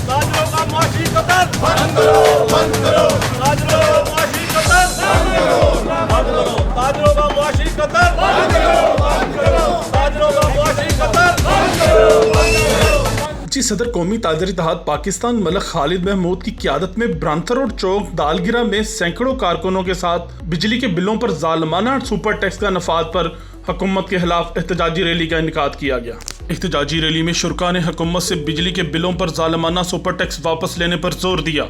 ताजरों का मुआशी कत्ल बंद करो, बंद करो। ताजरों का मुआशी कत्ल बंद करो, बंद करो। ताजरों का मुआशी कत्ल बंद करो, बंद करो। ताजरों का मुआशी कत्ल बंद करो, बंद करो। जी सदर कौमी ताजर इत्तेहाद पाकिस्तान मलक खालिद महमूद की क़यादत में ब्रांथर रोड चौक दालगिरा में सैकड़ों कारकुनों के साथ बिजली के बिलों पर जालमाना सुपर टैक्स का नफाद पर हुकूमत के खिलाफ एहतजाजी रैली का इनेकाद किया गया। एहतजाजी रैली में शुरका ने हुकूमत से बिजली के बिलों पर जालमाना सुपर टैक्स वापस लेने पर जोर दिया।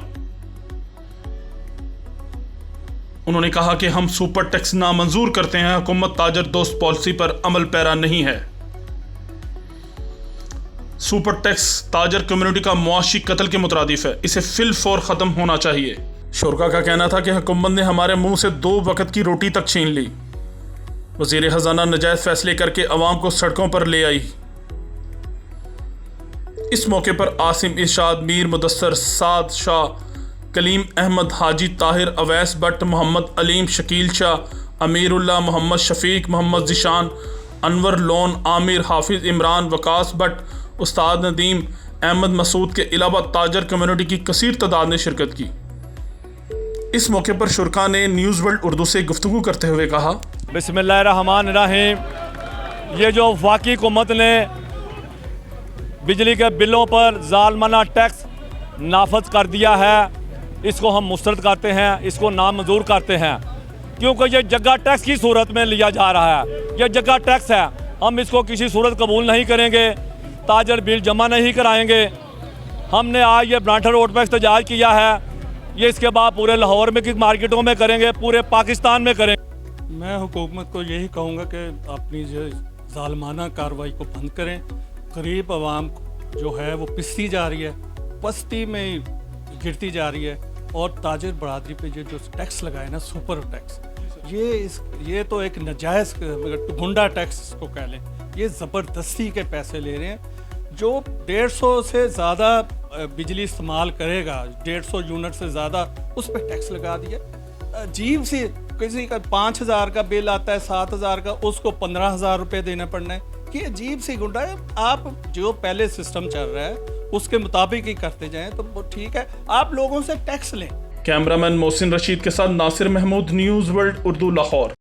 उन्होंने कहा कि हम सुपर टैक्स नामंजूर करते हैं, हुकूमत ताजर दोस्त पॉलिसी पर अमल पैरा नहीं है। सुपर टैक्स ताजर कम्युनिटी का मुआशी कत्ल के मुतरादिफ है, इसे फिल फौर ख़त्म होना चाहिए। शुरका का कहना था कि हुकूमत ने हमारे मुंह से 2 वक्त की रोटी तक छीन ली। वज़ीर ख़जाना नजायज़ फैसले करके अवाम को सड़कों पर ले आई। इस मौके पर आसिम इरशाद, मीर मुदस्सर, साद शाह, कलीम अहमद, हाजी ताहिर, अवैस भट्ट, मोहम्मद अलीम, शकील शाह, अमीरुल्लाह, मोहम्मद शफीक, मोहम्मद जिशान, अनवर लोन, आमिर, हाफिज़ इमरान, वकास भट्ट, उस्ताद नदीम, अहमद मसूद के अलावा ताजर कम्युनिटी की कसीर तादाद ने शिरकत की। इस मौके पर शुरका ने न्यूज़ वर्ल्ड उर्दू से गुफ्तगू करते हुए कहा, बिस्मिल्लाहिर्रहमानिर्रहीम। ये जो वफाकी हुकूमत ने बिजली के बिलों पर जालमाना टैक्स नाफज कर दिया है, इसको हम मुस्तरद करते हैं, इसको नामंजूर करते हैं, क्योंकि ये जगह टैक्स की सूरत में लिया जा रहा है। ये जगह टैक्स है, हम इसको किसी सूरत कबूल नहीं करेंगे। ताजर बिल जमा नहीं कराएंगे। हमने आज ये ब्रांथर रोड पर एहतजाज किया है, ये इसके बाद पूरे लाहौर में की मार्केटों में करेंगे, पूरे पाकिस्तान में करेंगे। मैं हुकूमत को यही कहूँगा कि अपनी जो जालमाना कार्रवाई को बंद करें। गरीब आवाम जो है वो पिसती जा रही है, पस्ती में गिरती जा रही है, और ताजर बरादरी पे जो टैक्स लगाए ना, सुपर टैक्स, ये तो एक नजायज़ गुंडा टैक्स इसको कह लें। ये ज़बरदस्ती के पैसे ले रहे हैं। जो 150 से ज़्यादा बिजली इस्तेमाल करेगा, 150 यूनिट से ज़्यादा, उस पर टैक्स लगा दिया। अजीब सी, किसी का 5000 का बिल आता है, 7000 का, उसको 15000 रुपये देना पड़ना है। कि अजीब सी गुंडा है। आप जो पहले सिस्टम चल रहा है उसके मुताबिक ही करते जाएं तो ठीक है। आप लोगों से टैक्स लें। कैमरामैन मोहसिन रशीद के साथ नासिर महमूद, न्यूज़ वर्ल्ड उर्दू, लाहौर।